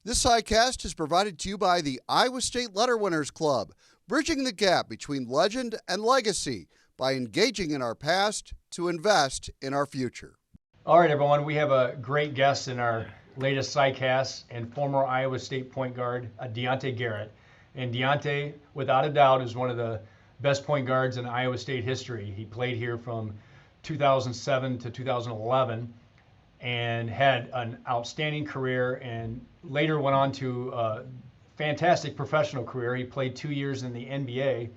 This CyCast is provided to you by the Iowa State Letter Winners Club, bridging the gap between legend and legacy by engaging in our past to invest in our future. All right, everyone, we have a great guest in our latest CyCast and former Iowa State point guard, Diante Garrett. And Deonte, without a doubt, is one of the best point guards in Iowa State history. He played here from 2007 to 2011 and had an outstanding career and later went on to a fantastic professional career. He played 2 years in the NBA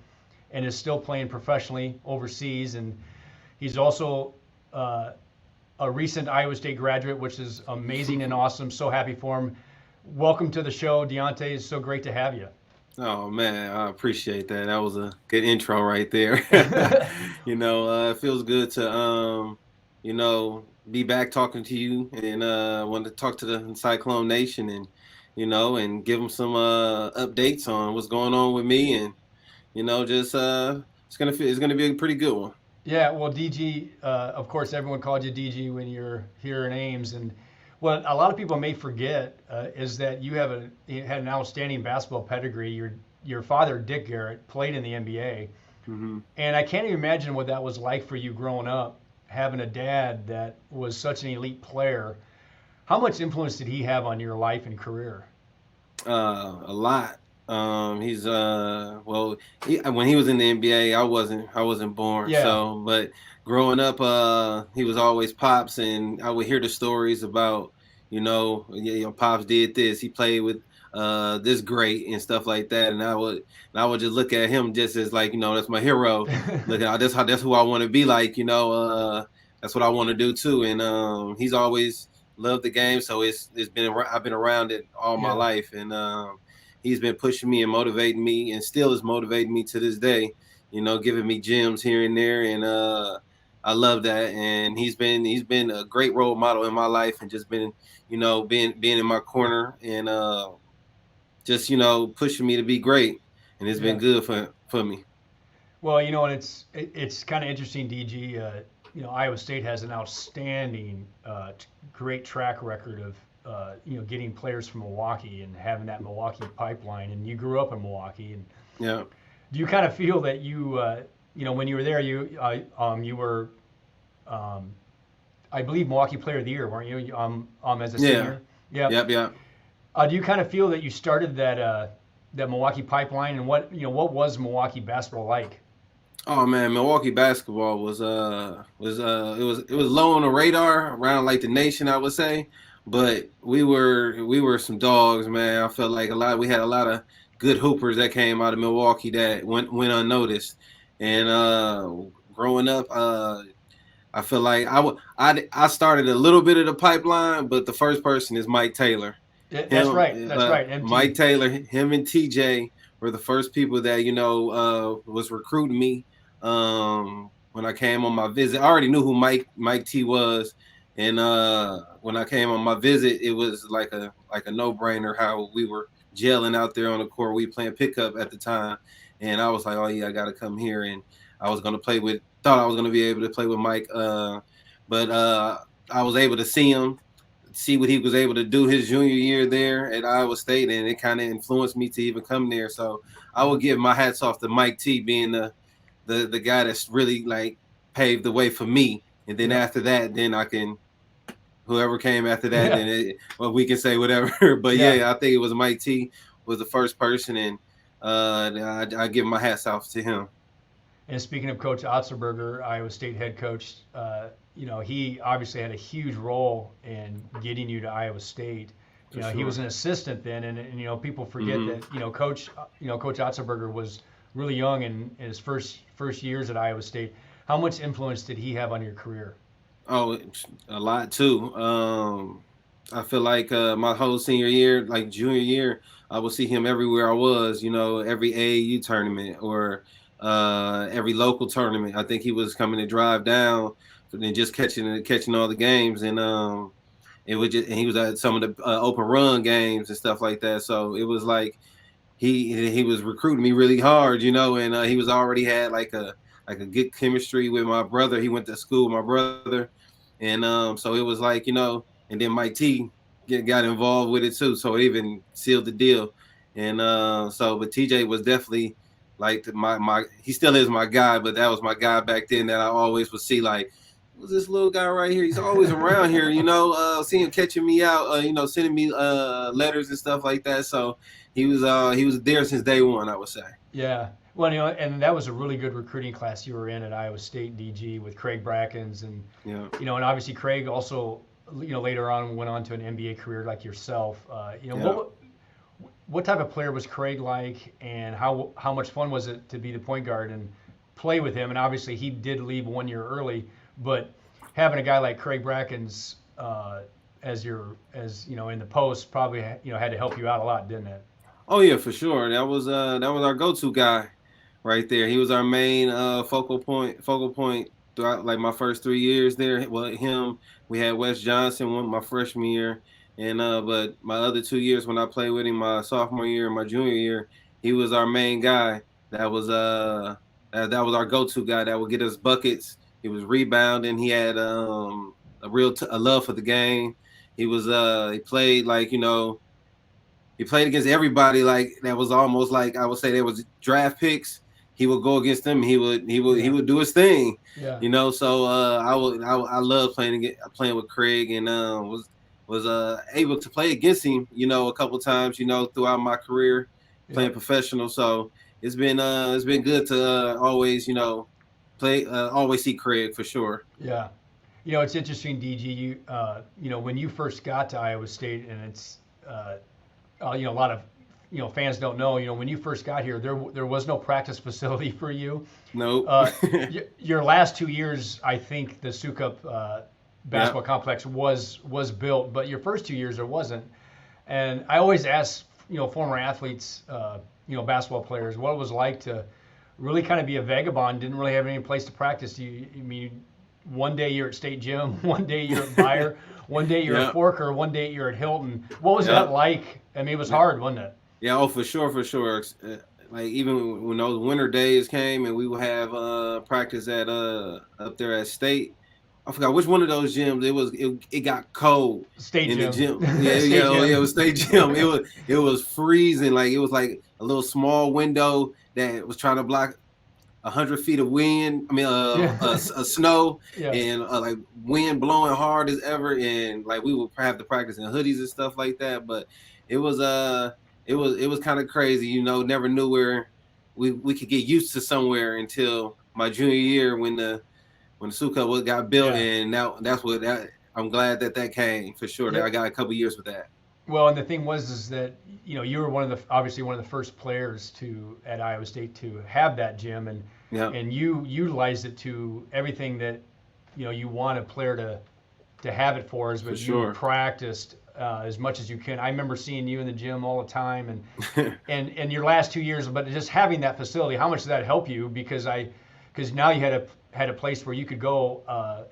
and is still playing professionally overseas. And he's also a recent Iowa State graduate, which is amazing and awesome. So happy for him. Welcome to the show, Deonte. It's so great to have you. Oh, man, I appreciate that. That was a good intro right there. It feels good to, be back talking to you and want to talk to the Cyclone Nation and, and give them some updates on what's going on with me. And, it's going to be a pretty good one. Yeah, well, DG, of course, everyone called you DG when you're here in Ames. And what a lot of people may forget is that you had an outstanding basketball pedigree. Your father, Dick Garrett, played in the NBA. Mm-hmm. And I can't even imagine what that was like for you growing up, having a dad that was such an elite player. How much influence did he have on your life and career? A lot. When he was in the NBA, I wasn't born. Yeah. So, but growing up, he was always Pops, and I would hear the stories about, Pops did this. He played with this great and stuff like that, and I would just look at him just as like, that's my hero. Look at that's who I want to be like. That's what I want to do too. And he's always loved the game, so I've been around it all my life, and he's been pushing me and motivating me, and still is motivating me to this day. Giving me gems here and there, and I love that. And he's been a great role model in my life, and just been being in my corner and just pushing me to be great, and it's been good for me. Well, and it's kind of interesting, DG. Iowa State has an outstanding, great track record of getting players from Milwaukee and having that Milwaukee pipeline. And you grew up in Milwaukee, and yeah. Do you kind of feel that you when you were there, you were, I believe, Milwaukee Player of the Year, weren't you? As a senior. Yeah. Yep. Do you kind of feel that you started that Milwaukee pipeline, and what was Milwaukee basketball like? Oh man, Milwaukee basketball was low on the radar around like the nation, I would say, but we were some dogs, man. I felt like we had a lot of good hoopers that came out of Milwaukee that went unnoticed. And growing up, I feel like I started a little bit of the pipeline, but the first person is Mike Taylor. That's right. MT. Mike Taylor, him and TJ were the first people that was recruiting me when I came on my visit. I already knew who Mike T was, and when I came on my visit, it was like a no-brainer how we were gelling out there on the court. We playing pickup at the time, and I was like, oh yeah, I got to come here. And I was going to thought I was going to be able to play with Mike, but I was able to see what he was able to do his junior year there at Iowa State, and it kind of influenced me to even come there. So I would give my hats off to Mike T being the guy that's really like paved the way for me. And then after that, then I can, whoever came after that, then we can say whatever. But I think it was Mike T was the first person, and I give my hats off to him. And speaking of Coach Otzelberger, Iowa State head coach, he obviously had a huge role in getting you to Iowa State. He was an assistant then, and people forget that Coach Otzelberger was really young in his first years at Iowa State. How much influence did he have on your career? Oh, a lot too. I feel like my whole senior year, like junior year, I would see him everywhere I was. Every AAU tournament or every local tournament. I think he was coming to drive down and just catching all the games, and he was at some of the open run games and stuff like that. So it was like he was recruiting me really hard, and he was already had like a good chemistry with my brother. He went to school with my brother, and so it was like, and then Mike T got involved with it too, so it even sealed the deal. And but TJ was definitely like my he still is my guy, but that was my guy back then that I always would see like, who's this little guy right here? He's always around here, seeing him catching me out, sending me letters and stuff like that. So he was there since day one, I would say. Yeah. Well, and that was a really good recruiting class you were in at Iowa State DG with Craig Brackins, and Yeah. and obviously Craig also, later on went on to an NBA career like yourself. Yeah. What type of player was Craig like, and how much fun was it to be the point guard and play with him? And obviously he did leave 1 year early, but having a guy like Craig Brackins as in the post probably had to help you out a lot, didn't it? Oh yeah, for sure. That was our go-to guy right there. He was our main focal point throughout like my first 3 years there. Well, him, we had Wes Johnson my freshman year, and but my other 2 years when I played with him, my sophomore year and my junior year, he was our main guy. That was our go-to guy that would get us buckets. He was rebounding. He had a love for the game. He played like he played against everybody like that was almost like I would say there was draft picks. He would go against them. He would do his thing. Yeah. So I love playing with Craig and was able to play against him. A couple times. Throughout my career playing professional. So it's been good to always play always see Craig for sure. Yeah. It's interesting, DG. When you first got to Iowa State, and it's a lot of fans don't know. When you first got here, there was no practice facility for you. Nope. Your last 2 years, I think the Sukup basketball complex was built, but your first 2 years there wasn't. And I always ask former athletes, basketball players, what it was like to really kind of be a vagabond, didn't really have any place to practice. I mean, one day you're at State Gym, one day you're at Bayer, one day you're at Forker, one day you're at Hilton. What was that like? I mean, it was hard, wasn't it? Yeah, oh, for sure. Like even when those winter days came and we would have practice at up there at State. I forgot which one of those gyms. It got cold State in Gym. the gym. Yeah, it was State Gym. It was freezing. Like it was like a little small window that was trying to block 100 feet of wind. I mean, a snow and like wind blowing hard as ever. And like we would have to practice in hoodies and stuff like that. But it was kind of crazy. Never knew where we could get used to somewhere until my junior year when the Sukup got built, and I'm glad that came for sure. That I got a couple years with that. Well, and the thing is that you were obviously one of the first players at Iowa State to have that gym, and you utilized it to everything that you want a player to have it for. But you practiced as much as you can. I remember seeing you in the gym all the time, and your last 2 years. But just having that facility, how much did that help you? Because now you had a place where you could go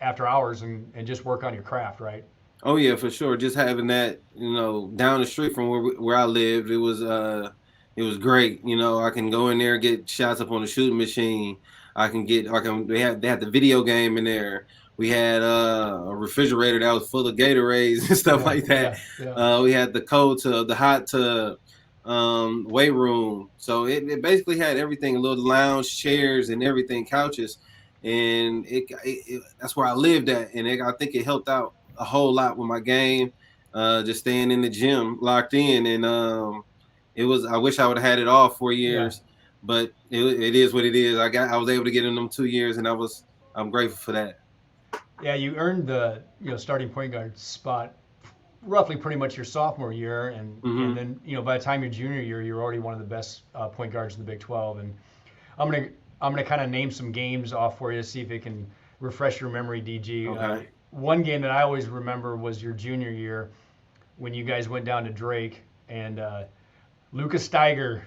after hours and just work on your craft, right? Oh yeah, for sure. Just having that, down the street from where I lived, it was great. I can go in there and get shots up on the shooting machine. They had the video game in there. We had a refrigerator that was full of Gatorades and stuff like that. Yeah. We had the hot tub, weight room. So it basically had everything, little lounge chairs and everything, couches, and that's where I lived at, and I think it helped out a whole lot with my game, just staying in the gym locked in. And I wish I would have had it all 4 years, but it is what it is. I was able to get in them 2 years, and I'm grateful for that. Yeah, you earned the starting point guard spot roughly pretty much your sophomore year, and then by the time your junior year, you're already one of the best point guards in the Big 12. And I'm gonna kind of name some games off for you, see if it can refresh your memory, DG. Okay. One game that I always remember was your junior year when you guys went down to Drake, and Lucas Steiger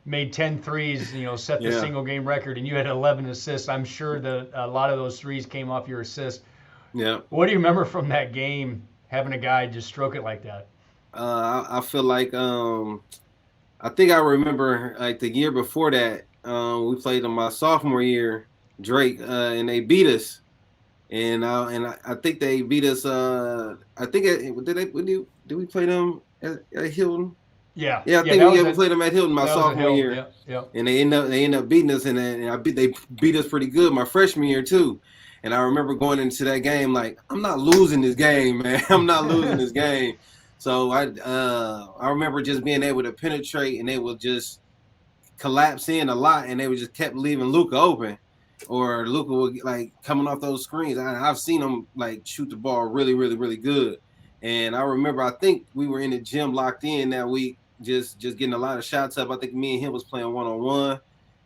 made 10 threes, set the single game record, and you had 11 assists. I'm sure that a lot of those threes came off your assist. Yeah. What do you remember from that game, having a guy just stroke it like that? I feel like I think I remember like the year before that, we played in my sophomore year, Drake, and they beat us. I think they beat us. I think did we play them at Hilton? Yeah, Yeah, I yeah, think we played them at Hilton my that was at sophomore Hilton. year, Yep, yep. and they end up beating us, and they beat us pretty good my freshman year too. And I remember going into that game like, I'm not losing this game, man. I'm not losing this game. So I remember just being able to penetrate, and they would just collapse in a lot, and they would just kept leaving Luka open, or Luka would like coming off those screens. I've seen him like shoot the ball really, really, really good. And I remember, I think we were in the gym locked in that week, just getting a lot of shots up. I think me and him was playing 1-on-1,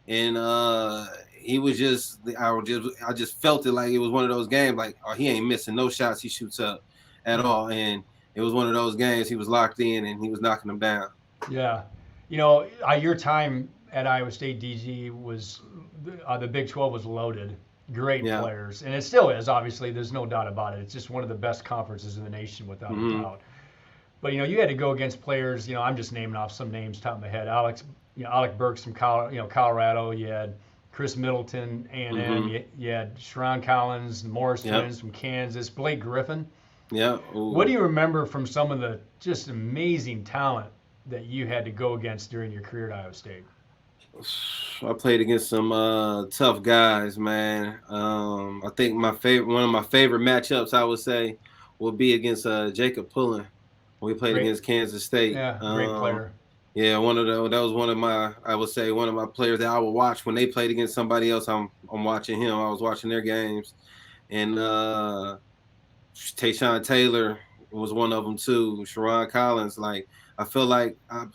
and he was I just felt it like it was one of those games like, oh, he ain't missing no shots he shoots up at all. And it was one of those games he was locked in and he was knocking them down. Yeah. Your time at Iowa State, DG, was the Big 12 was loaded. Great players. And it still is, obviously. There's no doubt about it. It's just one of the best conferences in the nation, without a doubt. But, you had to go against players. I'm just naming off some names top of my head. Alec Burks from Colorado. You had Chris Middleton, A&M. You had Sharon Collins, Morris twins from Kansas. Blake Griffin. Yeah. What do you remember from some of the just amazing talent that you had to go against during your career at Iowa State? I played against some tough guys, man. I think one of my favorite matchups, I would say, would be against Jacob Pullen. We played against Kansas State. Yeah, great player. Yeah, that was one of my players that I would watch when they played against somebody else. I'm watching him. I was watching their games, and Tayshawn Taylor was one of them too. Sharon Collins. Like, I feel like I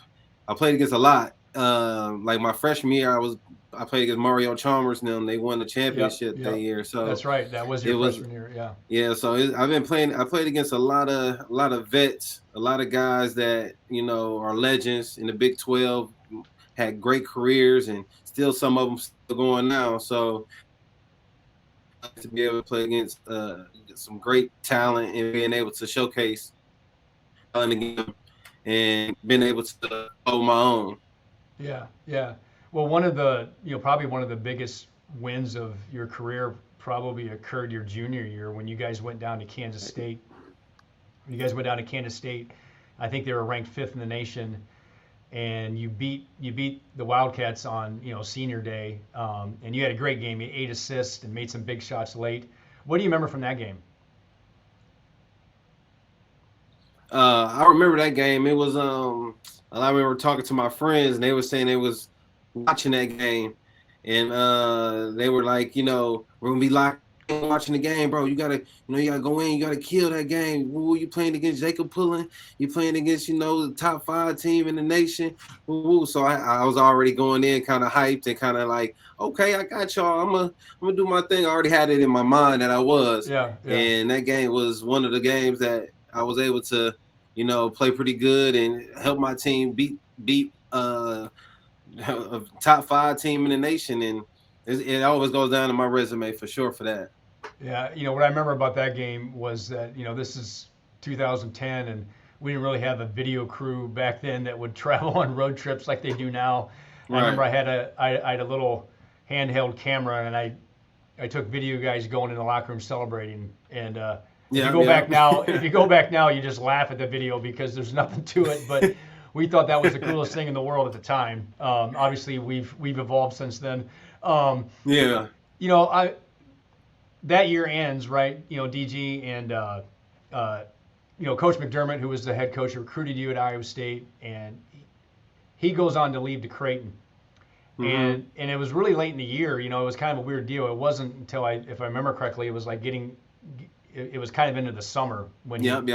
played against a lot. Like my freshman year, I played against Mario Chalmers and them. They won the championship that year. So that's right. That was your freshman year. Yeah. Yeah. So I played against a lot of vets, a lot of guys that are legends in the Big 12, had great careers, and still some of them still going now. So to be able to play against some great talent and being able to showcase and being able to hold my own. Yeah, yeah. Well, one of the, probably one of the biggest wins of your career probably occurred your junior year when you guys went down to Kansas State. I think they were ranked 5th in the nation, and you beat the Wildcats on senior day, and you had a great game. You had 8 assists and made some big shots late. What do you remember from that game? I remember that game. It was I remember talking to my friends, and they were saying they was watching that game, and they were like, we're gonna be locked in watching the game, bro. You gotta go in, you gotta kill that game. Ooh, you playing against Jacob Pullen, you playing against the top 5 team in the nation. Ooh, so I was already going in kind of hyped and kind of like, okay, I got y'all. I'm gonna do my thing. I already had it in my mind that I was. Yeah. And that game was one of the games that I was able to play pretty good and help my team beat a top 5 team in the nation, and it always goes down to my resume for sure for that. Yeah, what I remember about that game was that this is 2010, and we didn't really have a video crew back then that would travel on road trips like they do now. Right. I remember I had a little handheld camera, and I took video guys going in the locker room celebrating, and if you go back now, you just laugh at the video because there's nothing to it. But we thought that was the coolest thing in the world at the time. Obviously, we've evolved since then. That year ends, right? DG and Coach McDermott, who was the head coach, recruited you at Iowa State, and he goes on to leave to Creighton. And it was really late in the year. It was kind of a weird deal. It wasn't until if I remember correctly, it was like it was kind of into the summer when he left.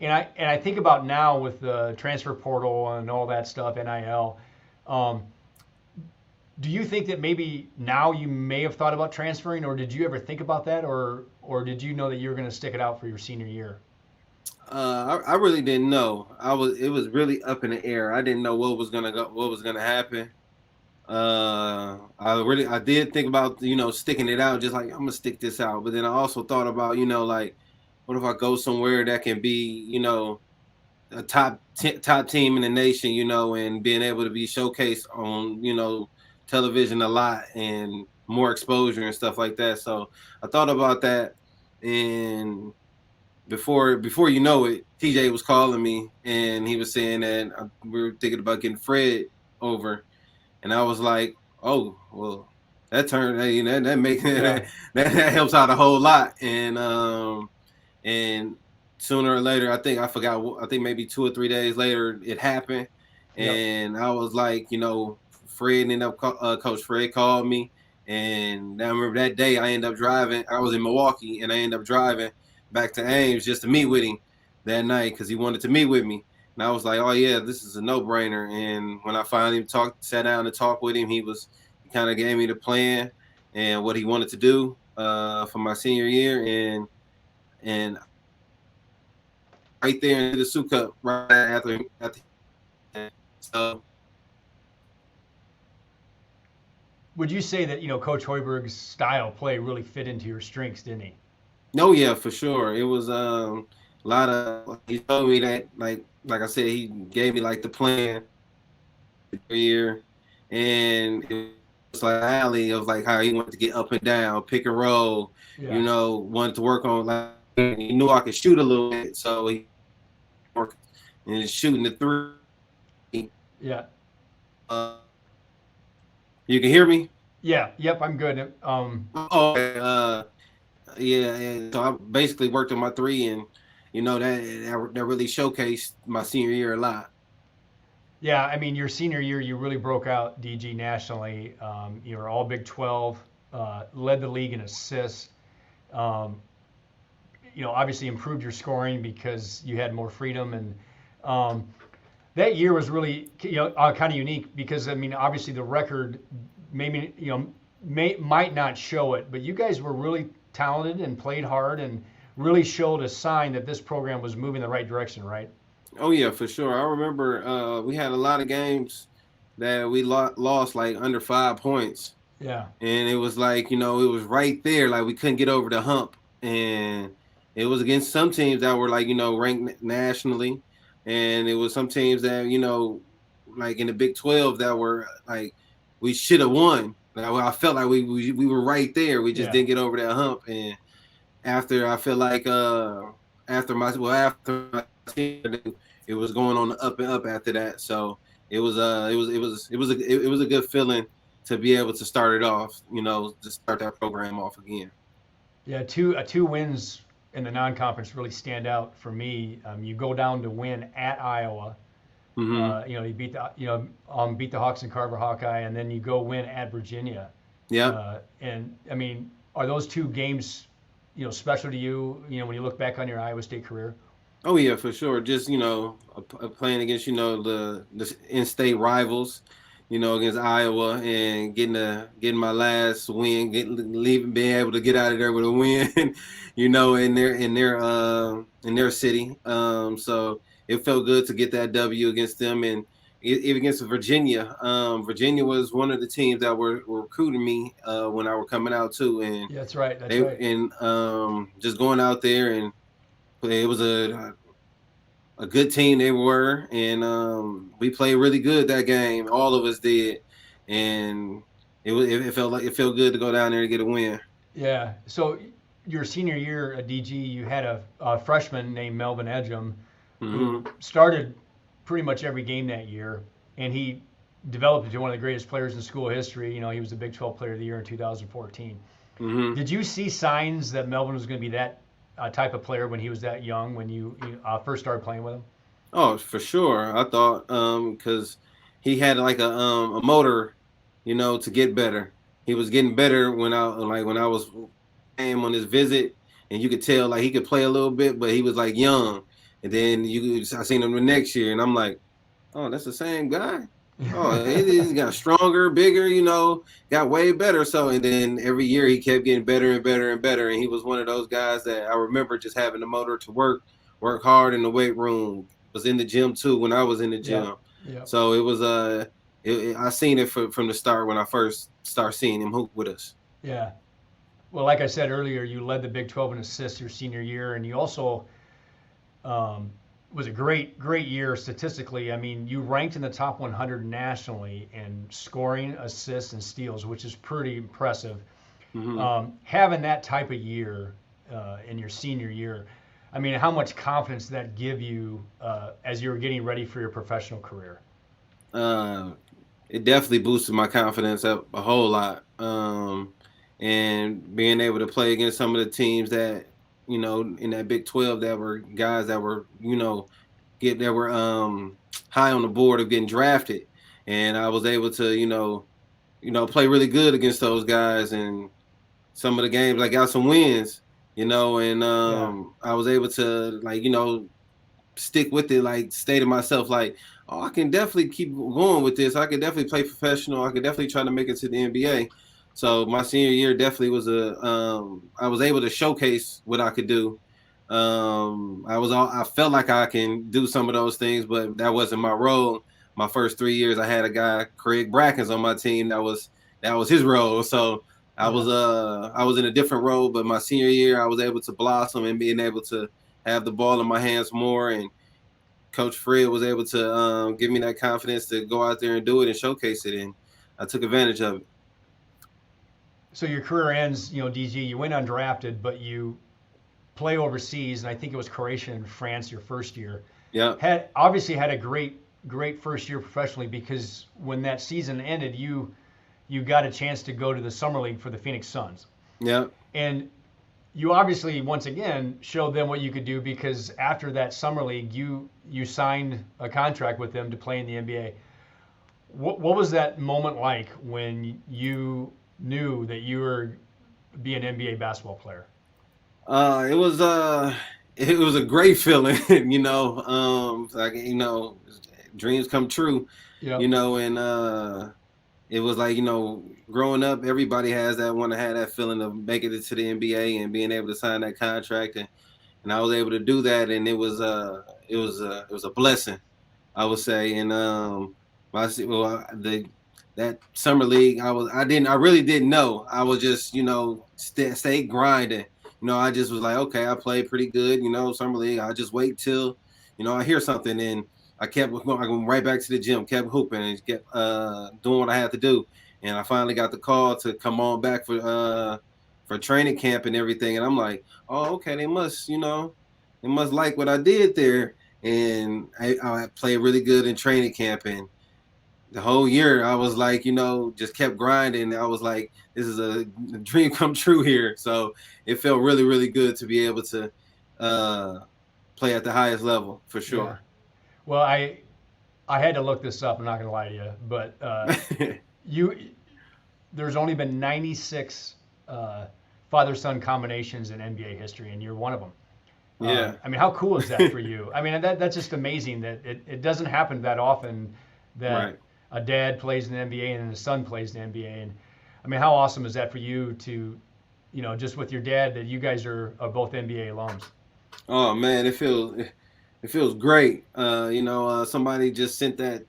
And I think about now with the transfer portal and all that stuff, NIL. Do you think that maybe now you may have thought about transferring, or did you ever think about that, or did you know that you were going to stick it out for your senior year? I really didn't know. It was really up in the air. I didn't know what was gonna happen. I did think about sticking it out, just like I'm gonna stick this out. But then I also thought about like, what if I go somewhere that can be a top team in the nation, and being able to be showcased on television a lot, and more exposure and stuff like that. So I thought about that, and before you know it, TJ was calling me and he was saying that we were thinking about getting Fred over, and I was like, oh well, that turned that makes that helps out a whole lot, and sooner or later, I think maybe 2 or 3 days later it happened, and I was like, Fred ended up Coach Fred called me, and I remember that day I ended up driving. I was in Milwaukee, and I ended up driving back to Ames just to meet with him that night because he wanted to meet with me. And I was like, oh yeah, this is a no-brainer. And when I finally sat down and talked with him, he kind of gave me the plan and what he wanted to do for my senior year, and right there in the Sioux Cup right after. So, would you say that Coach Hoiberg's style play really fit into your strengths, didn't he? no, yeah, for sure. It was a lot of. He told me that, like I said, he gave me like the plan year, and it was like alley. It was like how he wanted to get up and down, pick and roll. Wanted to work on like he knew I could shoot a little bit, so he worked and shooting the three. Yeah. You can hear me? Yeah. Yep. I'm good. Yeah. So I basically worked on my three, and that really showcased my senior year a lot. Yeah, I mean, your senior year, you really broke out, DG, nationally. You were all Big 12, led the league in assists. Obviously improved your scoring because you had more freedom, and that year was really kind of unique because I mean, obviously the record maybe might not show it, but you guys were really talented and played hard and really showed a sign that this program was moving the right direction, right? Oh yeah, for sure. I remember we had a lot of games that we lost like under 5 points. Yeah. And it was like, it was right there. Like we couldn't get over the hump. And it was against some teams that were like, ranked nationally. And it was some teams that, like in the Big 12 that were like, we should have won. I felt like we were right there. We just didn't get over that hump. And after I feel like after my it was going on the up and up after that. So it was a good feeling to be able to start it off, to start that program off again. Yeah, two wins in the non-conference really stand out for me. You go down to win at Iowa. Mm-hmm. You beat the Hawks and Carver Hawkeye, and then you go win at Virginia. Yeah. And I mean, are those two games, special to you? When you look back on your Iowa State career. Oh yeah, for sure. Just playing against the in-state rivals, against Iowa and getting my last win, being able to get out of there with a win, in their city. So it felt good to get that W against them, and even against Virginia. Virginia was one of the teams that were recruiting me when I were coming out too, and yeah, that's right. Right. And just going out there, and it was a good team they were, and we played really good that game. All of us did, and it felt good to go down there and get a win. Yeah. So your senior year at DG, you had a freshman named Melvin Ejim who started pretty much every game that year, and he developed into one of the greatest players in school history. He was the Big 12 Player of the Year in 2014. Did you see signs that Melvin was going to be that type of player when he was that young, when you first started playing with him? Oh, for sure. I thought because he had like a motor, to get better. He was getting better when I was on his visit, and you could tell like he could play a little bit, but he was like young. And then I seen him the next year, and I'm like, oh, that's the same guy. Oh, he got stronger, bigger, got way better. So, and then every year he kept getting better and better and better. And he was one of those guys that I remember just having the motor to work hard in the weight room. Was in the gym too when I was in the gym. Yeah. So it was I seen it from the start when I first started seeing him hoop with us. Yeah. Well, like I said earlier, you led the Big 12 in assists your senior year, and you also was a great year statistically. I mean, you ranked in the top 100 nationally in scoring, assists, and steals, which is pretty impressive. Having that type of year in your senior year, I mean, how much confidence did that give you as you were getting ready for your professional career? It definitely boosted my confidence up a whole lot. And being able to play against some of the teams that, you know, in that Big 12 that were guys that were, you know, high on the board of getting drafted. And I was able to, play really good against those guys. And some of the games I got some wins, and I was able to stick with it, stay to myself, oh, I can definitely keep going with this. I can definitely play professional. I can definitely try to make it to the NBA. So my senior year definitely was I was able to showcase what I could do. I felt like I can do some of those things, but that wasn't my role. My first 3 years, I had a guy, Craig Brackins, on my team. That was his role. So I was in a different role, but my senior year, I was able to blossom and being able to have the ball in my hands more. And Coach Fred was able to give me that confidence to go out there and do it and showcase it. And I took advantage of it. So your career ends, DG, you went undrafted, but you play overseas, and I think it was Croatia and France your first year. Yeah. Obviously had a great first year professionally, because when that season ended, you got a chance to go to the summer league for the Phoenix Suns. Yeah. And you obviously once again showed them what you could do, because after that summer league, you signed a contract with them to play in the NBA. What was that moment like when you knew that you were be an NBA basketball player? It was a great feeling, dreams come true, Yep. And it was growing up, everybody has that, want to have that feeling of making it to the NBA and being able to sign that contract, and I was able to do that, and it was a blessing, I would say. And that summer league, I really didn't know. I was just stay grinding. I just was like, okay, I played pretty good. Summer league, I just wait till I hear something, and I went right back to the gym, kept hooping, and kept doing what I had to do. And I finally got the call to come on back for training camp and everything. And I'm like, oh, okay, they must like what I did there. And I played really good in training camp, and the whole year I was just kept grinding. I was like, this is a dream come true here. So it felt really, really good to be able to play at the highest level, for sure. Yeah. Well, I had to look this up. I'm not going to lie to you, but there's only been 96 father-son combinations in NBA history, and you're one of them. Yeah. I mean, how cool is that for you? I mean, that's just amazing that it doesn't happen that often that Right. a dad plays in the NBA and a son plays in the NBA. And I mean, how awesome is that for you to, just with your dad, that you guys are both NBA alums? Oh man, it feels great. Somebody just sent that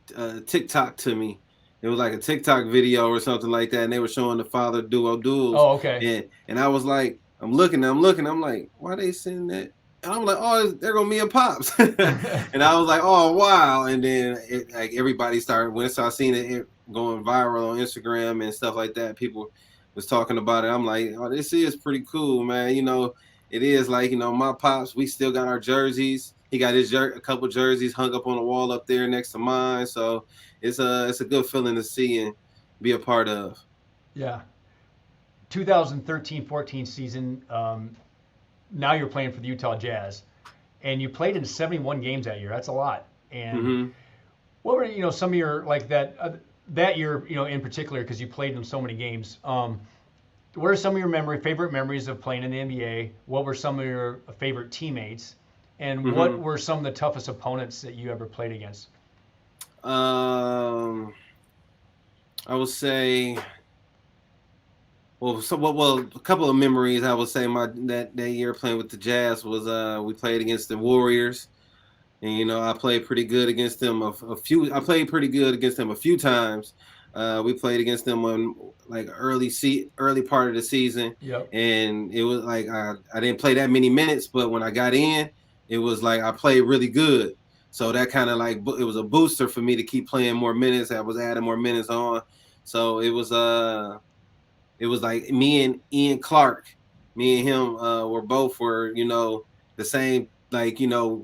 TikTok to me. It was like a TikTok video or something like that, and they were showing the father duos. Oh, okay. And I was like, I'm looking, I'm like, why they sending that? And I'm like, oh, they're gonna be a pops. And I was like, oh wow. And then everybody started, when I started seeing it going viral on Instagram and stuff like that, people was talking about it. I'm like, oh, this is pretty cool, man. It is my pops, we still got our jerseys. He got a couple jerseys hung up on the wall up there next to mine. So it's a good feeling to see and be a part of. Yeah. 2013-14 season, now you're playing for the Utah Jazz, and you played in 71 games that year. That's a lot. And what were some of your that year in particular, because you played in so many games? What are some of your favorite memories of playing in the NBA? What were some of your favorite teammates? And what were some of the toughest opponents that you ever played against? I would say, a couple of memories. I would say that year playing with the Jazz was we played against the Warriors, and I played pretty good against them I played pretty good against them a few times. We played against them on early part of the season. Yep. And it was I didn't play that many minutes, but when I got in, it was like I played really good. So that kind of like it was a booster for me to keep playing more minutes. I was adding more minutes on. So it was like me and Ian Clark, me and him were the same, like,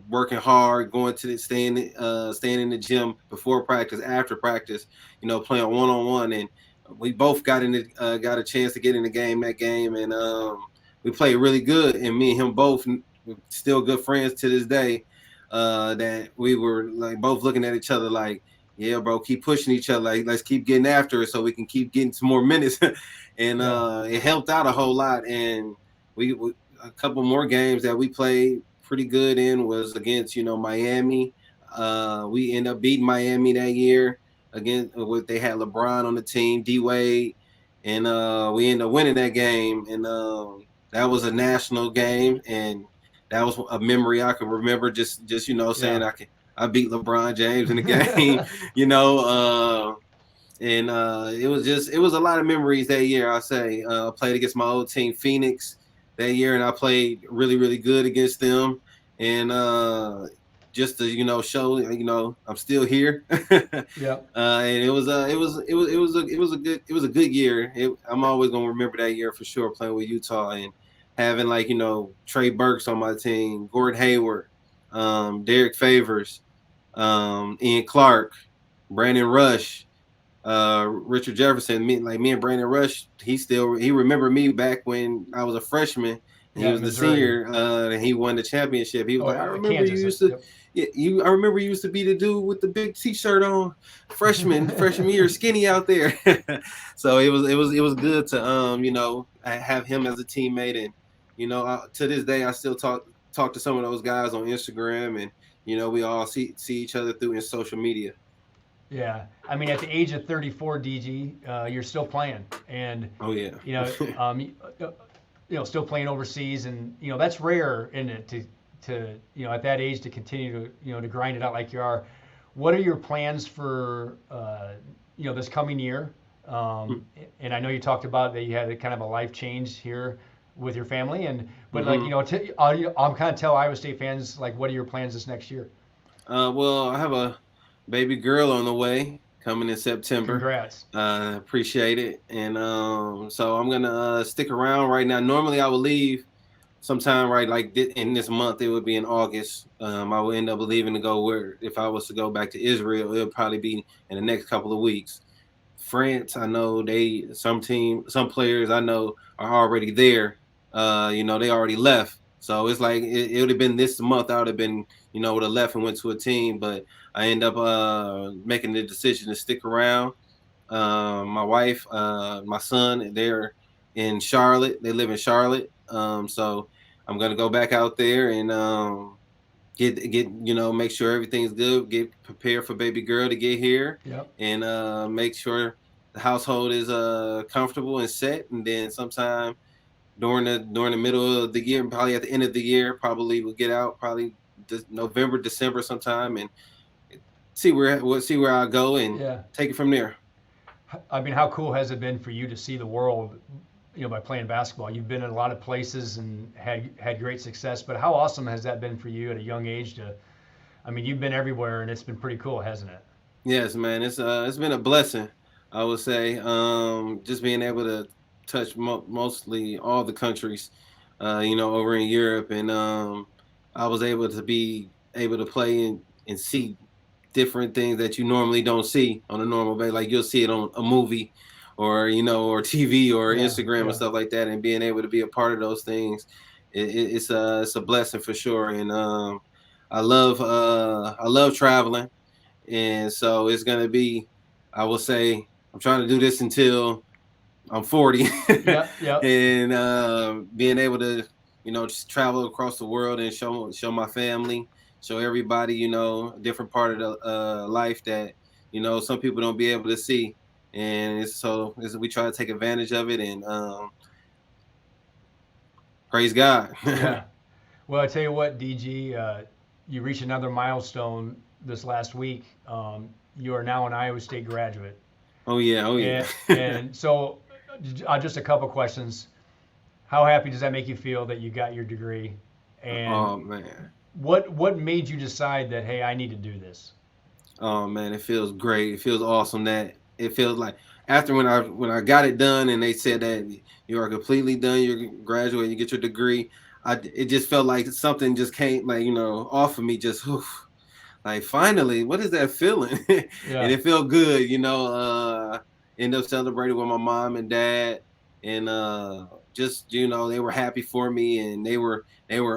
working hard, going to staying in the gym before practice, after practice, playing one-on-one, and we both got a chance to get in the game that game, and we played really good, and me and him both still good friends to this day. That we were like both looking at each other like, yeah, bro, keep pushing each other. Like, let's keep getting after it so we can keep getting some more minutes. And it helped out a whole lot. And we a couple more games that we played pretty good in was against, Miami. We ended up beating Miami that year. Again, they had LeBron on the team, D Wade, and we ended up winning that game. And that was a national game, and that was a memory I can remember. Just saying I beat LeBron James in the game, and it was a lot of memories that year. I say I played against my old team, Phoenix, that year, and I played really, really good against them. And just to show I'm still here. Yeah. And it was a good year. I'm always gonna remember that year for sure, playing with Utah and having Trey Burks on my team, Gordon Hayward, Derek Favors, Ian Clark, Brandon Rush, Richard Jefferson. Me and Brandon Rush, he remembered me back when I was a freshman. And he was the senior, and he won the championship. He was like, I remember you used to. Yep. I remember you used to be the dude with the big T-shirt on, freshman year, skinny out there. So it was good to have him as a teammate, and to this day I still talk to some of those guys on Instagram, and we all see each other through in social media. Yeah, I mean, at the age of 34, DG, you're still playing, and oh yeah, still playing overseas, and that's rare, isn't it? To at that age to continue to to grind it out like you are. What are your plans for this coming year? And I know you talked about that you had kind of a life change here with your family, but I'm kind of tell Iowa State fans, like, what are your plans this next year? Well, I have a baby girl on the way coming in September. Congrats. Appreciate it. And so I'm gonna stick around right now. Normally I would leave sometime in this month. It would be in August. I would end up leaving to go if I was to go back to Israel, it would probably be in the next couple of weeks. France, I know some players I know are already there. They already left. So it's like it would have been this month. I would have been, would have left and went to a team, but I end up making the decision to stick around. My wife, my son, they're in Charlotte. They live in Charlotte. So I'm gonna go back out there and make sure everything's good. Get prepared for baby girl to get here. Yep. And make sure the household is comfortable and set. And then sometime during the middle of the year, probably at the end of the year, probably we'll get out probably November, December sometime, and see where I go and take it from there. I mean, how cool has it been for you to see the world, by playing basketball? You've been in a lot of places and had great success, but how awesome has that been for you at a young age you've been everywhere, and it's been pretty cool, hasn't it? Yes, man. It's been a blessing, I would say. Just being able to touch mostly all the countries, over in Europe, and I was able to play and see different things that you normally don't see on a normal basis. Like you'll see it on a movie or TV or Instagram and stuff like that, and being able to be a part of those things, it's a blessing for sure. And I love traveling, and so it's gonna be, I will say, I'm trying to do this until I'm 40. Yep. And being able to just travel across the world and show my family, show everybody a different part of the life that some people don't be able to see. And we try to take advantage of it, and praise God. Yeah. Well, I tell you what, DG, you reached another milestone this last week. You are now an Iowa State graduate. Oh yeah. And so, just a couple questions. How happy does that make you feel that you got your degree? And oh man. what made you decide that, hey, I need to do this? Oh man, it feels great. It feels awesome. That it feels like after when I got it done and they said that you are completely done, you're graduating, you get your degree. It just felt like something just came like off of me. Just like finally, what is that feeling? And Yeah. it felt good. End up celebrating with my mom and dad, and just they were happy for me, and they were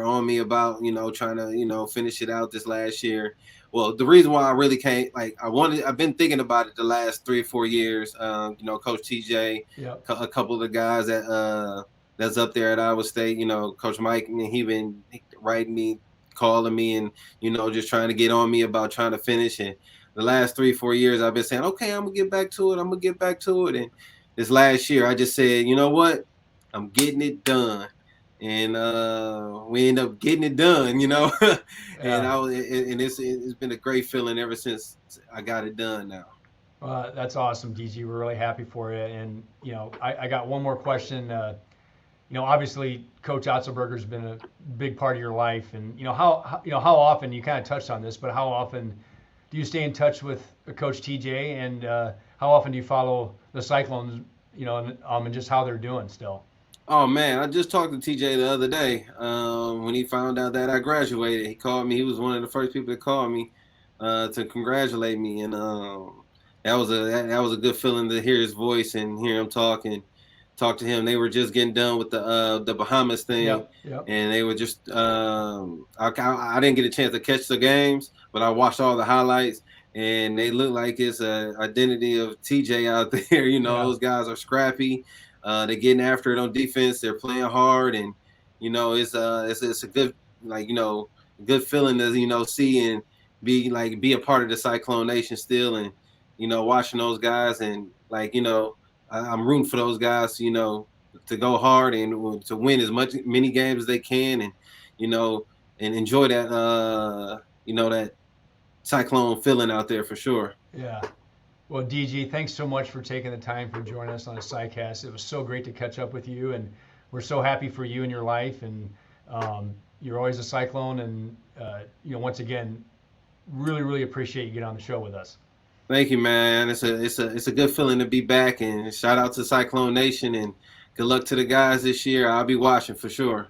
on me about trying to finish it out this last year. Well, the reason why I really can't I've been thinking about it the last 3 or 4 years. Coach TJ, Yep. a couple of the guys that's up there at Iowa State. Coach Mike, and he been writing me, calling me, and just trying to get on me about trying to finish. And the last 3 or 4 years, I've been saying, okay, I'm gonna get back to it. I'm gonna get back to it. And this last year, I just said, you know what, I'm getting it done. And we end up getting it done, and it's been a great feeling ever since I got it done now. That's awesome, DG. We're really happy for you. And I got one more question. Obviously, Coach Otzelberger's been a big part of your life, and how often, you kind of touched on this, but how often do you stay in touch with Coach TJ, and how often do you follow the Cyclones, and just how they're doing still? Oh man, I just talked to TJ the other day. When he found out that I graduated, he called me. He was one of the first people to call me to congratulate me, and that was a good feeling to hear his voice and hear him talk to him. They were just getting done with the Bahamas thing, Yep. and they were just I didn't get a chance to catch the games, but I watched all the highlights, and they look like it's a identity of TJ out there. Those guys are scrappy. They're getting after it on defense. They're playing hard, and it's a good good feeling to see and be a part of the Cyclone Nation still, and watching those guys, and I'm rooting for those guys, to go hard and to win many games as they can, and and enjoy that that Cyclone feeling out there for sure. Yeah. Well, DG, thanks so much for taking the time for joining us on a CyCast. It was so great to catch up with you, and we're so happy for you and your life. And you're always a Cyclone, and once again, really, really appreciate you getting on the show with us. Thank you, man. It's a good feeling to be back, and shout out to Cyclone Nation, and good luck to the guys this year. I'll be watching for sure.